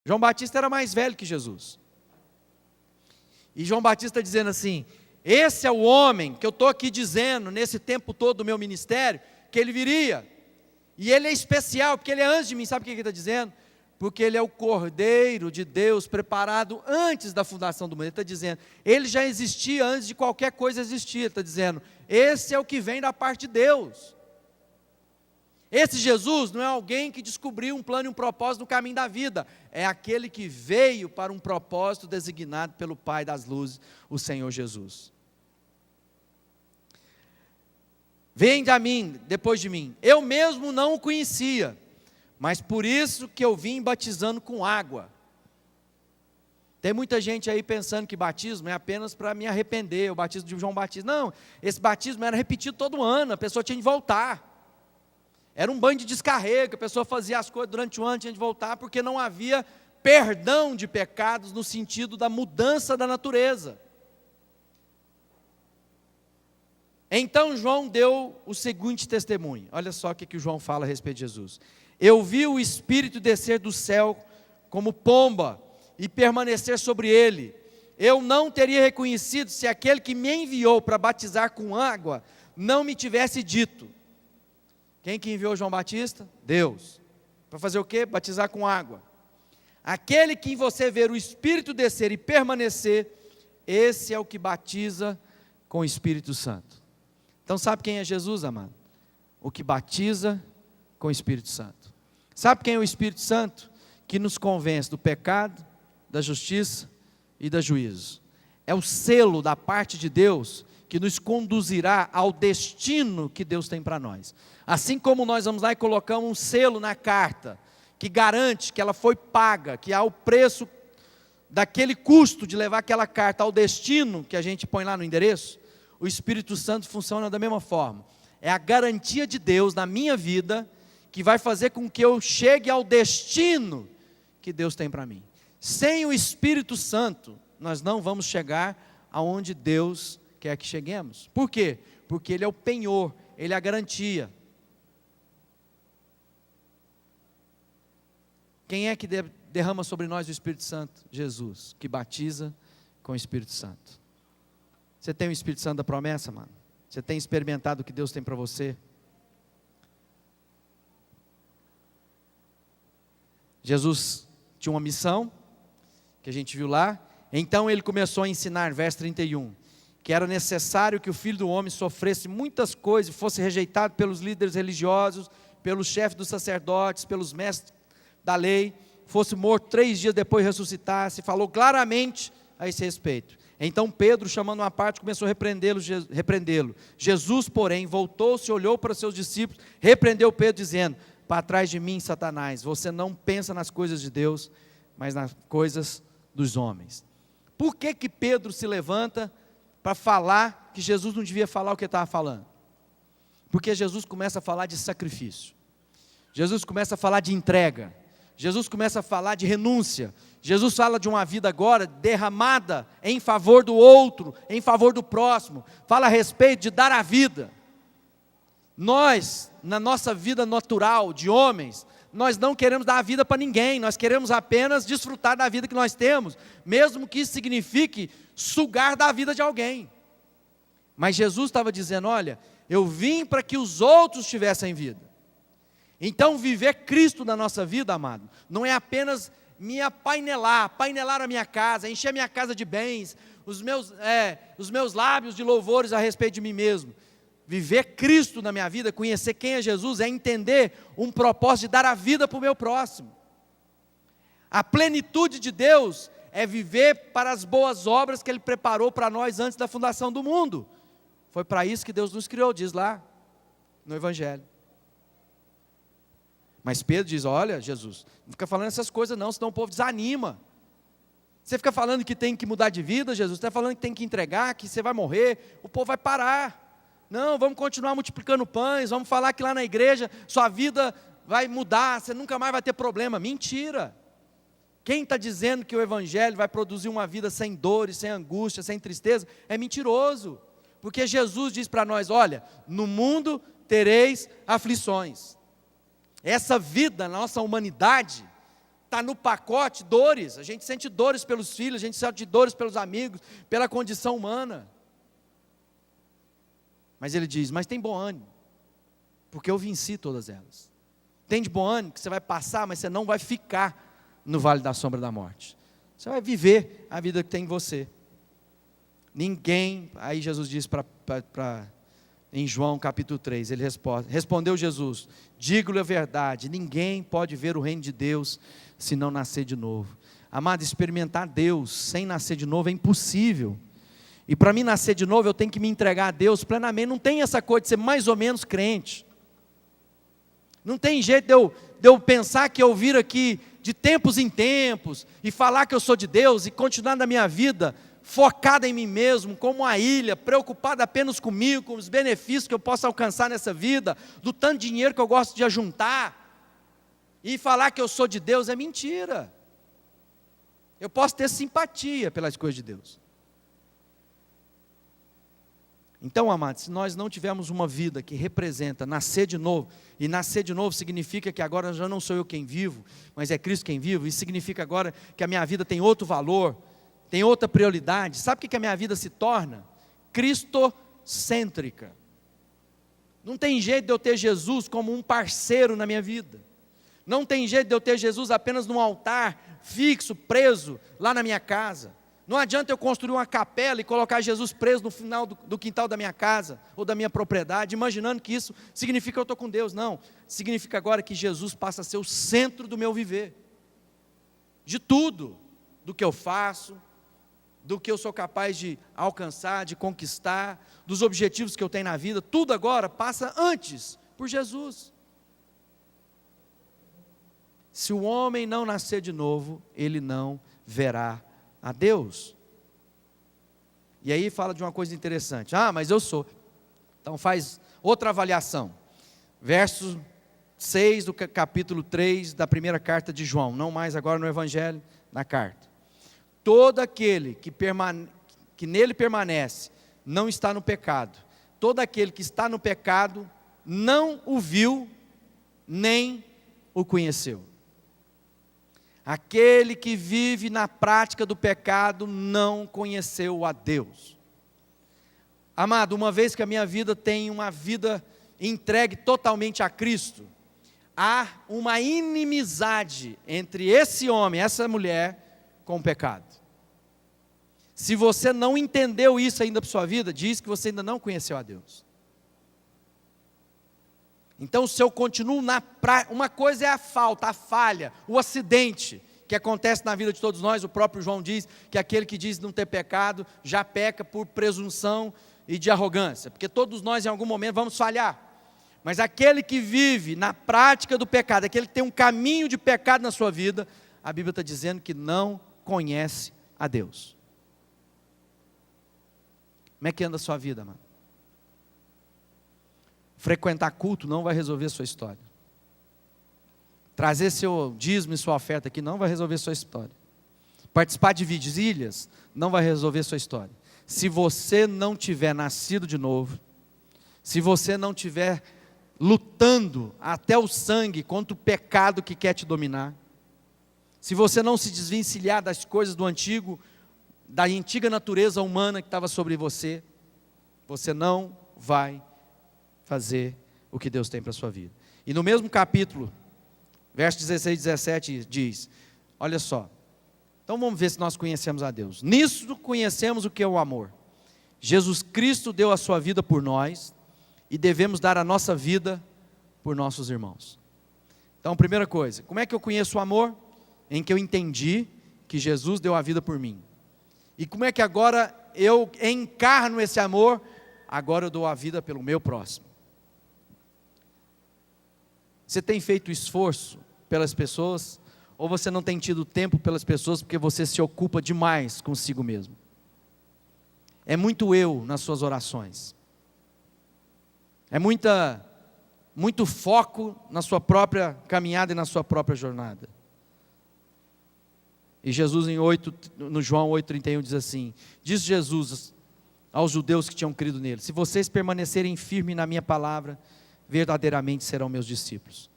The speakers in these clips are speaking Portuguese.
João Batista era mais velho que Jesus. E João Batista dizendo assim: esse é o homem que eu estou aqui dizendo, nesse tempo todo do meu ministério, que ele viria. E ele é especial, porque ele é antes de mim. Sabe o que ele está dizendo? Porque ele é o Cordeiro de Deus, preparado antes da fundação do mundo. Ele está dizendo, ele já existia antes de qualquer coisa existir. Ele está dizendo, esse é o que vem da parte de Deus. Esse Jesus não é alguém que descobriu um plano e um propósito no caminho da vida. É aquele que veio para um propósito designado pelo Pai das luzes, o Senhor Jesus. Vinde a mim, depois de mim. Eu mesmo não o conhecia, mas por isso que eu vim batizando com água. Tem muita gente aí pensando que batismo é apenas para me arrepender, o batismo de João Batista. Não, esse batismo era repetido todo ano, a pessoa tinha de voltar. Era um banho de descarrego, a pessoa fazia as coisas durante o ano, tinha de voltar, porque não havia perdão de pecados no sentido da mudança da natureza. Então João deu o seguinte testemunho, olha só o que João fala a respeito de Jesus. Eu vi o Espírito descer do céu como pomba e permanecer sobre ele. Eu não teria reconhecido se aquele que me enviou para batizar com água não me tivesse dito. Quem que enviou João Batista? Deus. Para fazer o quê? Batizar com água. Aquele que em você ver o Espírito descer e permanecer, esse é o que batiza com o Espírito Santo. Então sabe quem é Jesus, amado? O que batiza com o Espírito Santo. Sabe quem é o Espírito Santo? Que nos convence do pecado, da justiça e do juízo. É o selo da parte de Deus que nos conduzirá ao destino que Deus tem para nós. Assim como nós vamos lá e colocamos um selo na carta, que garante que ela foi paga, que há o preço daquele custo de levar aquela carta ao destino que a gente põe lá no endereço, o Espírito Santo funciona da mesma forma. É a garantia de Deus na minha vida, que vai fazer com que eu chegue ao destino que Deus tem para mim. Sem o Espírito Santo, nós não vamos chegar aonde Deus quer que cheguemos. Por quê? Porque Ele é o penhor, Ele é a garantia. Quem é que derrama sobre nós o Espírito Santo? Jesus, que batiza com o Espírito Santo. Você tem o Espírito Santo da promessa, mano? Você tem experimentado o que Deus tem para você? Jesus tinha uma missão, que a gente viu lá. Então Ele começou a ensinar, verso 31, que era necessário que o Filho do Homem sofresse muitas coisas, fosse rejeitado pelos líderes religiosos, pelos chefes dos sacerdotes, pelos mestres da lei, fosse morto 3 dias depois ressuscitasse, falou claramente a esse respeito. Então Pedro, chamando uma parte, começou a repreendê-lo. Jesus, porém, voltou-se, olhou para seus discípulos, repreendeu Pedro, dizendo, para trás de mim, Satanás, você não pensa nas coisas de Deus, mas nas coisas dos homens. Por que que Pedro se levanta para falar que Jesus não devia falar o que ele estava falando? Porque Jesus começa a falar de sacrifício, Jesus começa a falar de entrega, Jesus começa a falar de renúncia, Jesus fala de uma vida agora derramada em favor do outro, em favor do próximo, fala a respeito de dar a vida. Nós, na nossa vida natural de homens, nós não queremos dar a vida para ninguém, nós queremos apenas desfrutar da vida que nós temos, mesmo que isso signifique sugar da vida de alguém. Mas Jesus estava dizendo, olha, eu vim para que os outros tivessem vida. Então viver Cristo na nossa vida, amado, não é apenas me apainelar a minha casa, encher a minha casa de bens, os meus lábios de louvores a respeito de mim mesmo. Viver Cristo na minha vida, conhecer quem é Jesus, é entender um propósito de dar a vida para o meu próximo. A plenitude de Deus é viver para as boas obras que Ele preparou para nós antes da fundação do mundo. Foi para isso que Deus nos criou, diz lá no Evangelho. Mas Pedro diz, olha Jesus, não fica falando essas coisas não, senão o povo desanima. Você fica falando que tem que mudar de vida, Jesus, você está falando que tem que entregar, que você vai morrer, o povo vai parar. Não, vamos continuar multiplicando pães, vamos falar que lá na igreja sua vida vai mudar, você nunca mais vai ter problema. Mentira. Quem está dizendo que o Evangelho vai produzir uma vida sem dores, sem angústia, sem tristeza, é mentiroso. Porque Jesus diz para nós, olha, no mundo tereis aflições. Essa vida, na nossa humanidade, está no pacote dores. A gente sente dores pelos filhos, a gente sente dores pelos amigos, pela condição humana. Mas ele diz, mas tem bom ânimo, porque eu venci todas elas. Tem de bom ânimo que você vai passar, mas você não vai ficar no vale da sombra da morte. Você vai viver a vida que tem em você. Ninguém, aí Jesus diz em João capítulo 3, ele respondeu Jesus, digo-lhe a verdade, ninguém pode ver o reino de Deus se não nascer de novo. Amado, experimentar Deus sem nascer de novo é impossível. E para mim nascer de novo, eu tenho que me entregar a Deus plenamente. Não tem essa coisa de ser mais ou menos crente. Não tem jeito de eu pensar que eu vir aqui de tempos em tempos e falar que eu sou de Deus e continuar na minha vida focado em mim mesmo, como uma ilha, preocupado apenas comigo, com os benefícios que eu posso alcançar nessa vida, do tanto de dinheiro que eu gosto de ajuntar, e falar que eu sou de Deus é mentira. Eu posso ter simpatia pelas coisas de Deus. Então, amados, se nós não tivermos uma vida que representa nascer de novo, e nascer de novo significa que agora já não sou eu quem vivo, mas é Cristo quem vive, isso significa agora que a minha vida tem outro valor, tem outra prioridade. Sabe o que a minha vida se torna? Cristocêntrica. Não tem jeito de eu ter Jesus como um parceiro na minha vida. Não tem jeito de eu ter Jesus apenas num altar fixo, preso lá na minha casa. Não adianta eu construir uma capela e colocar Jesus preso no final do quintal da minha casa ou da minha propriedade, imaginando que isso significa que eu estou com Deus. Não, significa agora que Jesus passa a ser o centro do meu viver. De tudo, do que eu faço, do que eu sou capaz de alcançar, de conquistar, dos objetivos que eu tenho na vida, tudo agora passa antes por Jesus. Se o homem não nascer de novo, ele não verá a Deus. E aí fala de uma coisa interessante. Mas eu sou. Então faz outra avaliação. Verso 6 do capítulo 3 da primeira carta de João. Não mais agora no Evangelho, na carta. Todo aquele que nele permanece não está no pecado. Todo aquele que está no pecado não o viu, nem o conheceu. Aquele que vive na prática do pecado não conheceu a Deus. Amado, uma vez que a minha vida tem uma vida entregue totalmente a Cristo, há uma inimizade entre esse homem, essa mulher, com o pecado. Se você não entendeu isso ainda para sua vida, diz que você ainda não conheceu a Deus. Então, se eu continuo uma coisa é a falha, o acidente que acontece na vida de todos nós. O próprio João diz que aquele que diz não ter pecado, já peca por presunção e de arrogância, porque todos nós em algum momento vamos falhar. Mas aquele que vive na prática do pecado, aquele que tem um caminho de pecado na sua vida, a Bíblia está dizendo que não conhece a Deus. Como é que anda a sua vida, mano? Frequentar culto não vai resolver a sua história. Trazer seu dízimo e sua oferta aqui não vai resolver a sua história. Participar de vigílias não vai resolver a sua história. Se você não tiver nascido de novo, se você não tiver lutando até o sangue contra o pecado que quer te dominar, se você não se desvencilhar das coisas do antigo, da antiga natureza humana que estava sobre você, você não vai fazer o que Deus tem para a sua vida. E no mesmo capítulo, verso 16 e 17 diz, olha só, então vamos ver se nós conhecemos a Deus. Nisso conhecemos o que é o amor. Jesus Cristo deu a sua vida por nós, e devemos dar a nossa vida por nossos irmãos. Então, primeira coisa, como é que eu conheço o amor? Em que eu entendi que Jesus deu a vida por mim. E como é que agora eu encarno esse amor? Agora eu dou a vida pelo meu próximo. Você tem feito esforço pelas pessoas, ou você não tem tido tempo pelas pessoas porque você se ocupa demais consigo mesmo? É muito eu nas suas orações. É muito foco na sua própria caminhada e na sua própria jornada. E Jesus no João 8,31 diz assim, diz Jesus aos judeus que tinham crido nele, se vocês permanecerem firmes na minha palavra, verdadeiramente serão meus discípulos.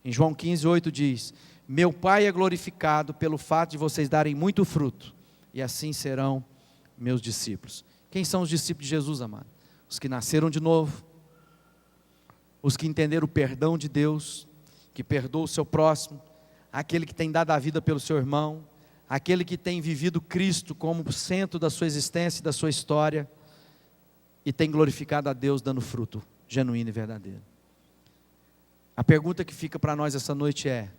Em João 15,8 diz, Meu Pai é glorificado pelo fato de vocês darem muito fruto, e assim serão meus discípulos. Quem são os discípulos de Jesus, amado? Os que nasceram de novo, os que entenderam o perdão de Deus, que perdoa o seu próximo, aquele que tem dado a vida pelo seu irmão, aquele que tem vivido Cristo como centro da sua existência e da sua história, e tem glorificado a Deus dando fruto genuíno e verdadeiro. A pergunta que fica para nós essa noite é: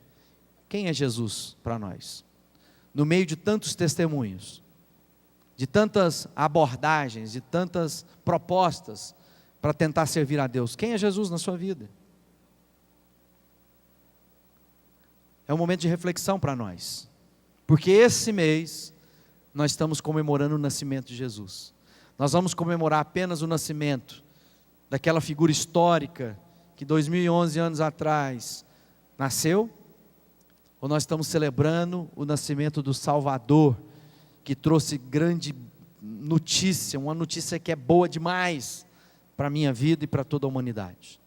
quem é Jesus para nós? No meio de tantos testemunhos, de tantas abordagens, de tantas propostas para tentar servir a Deus, quem é Jesus na sua vida? É um momento de reflexão para nós, porque esse mês nós estamos comemorando o nascimento de Jesus. Nós vamos comemorar apenas o nascimento daquela figura histórica que 2011 anos atrás nasceu? Ou nós estamos celebrando o nascimento do Salvador, que trouxe grande notícia, uma notícia que é boa demais para a minha vida e para toda a humanidade?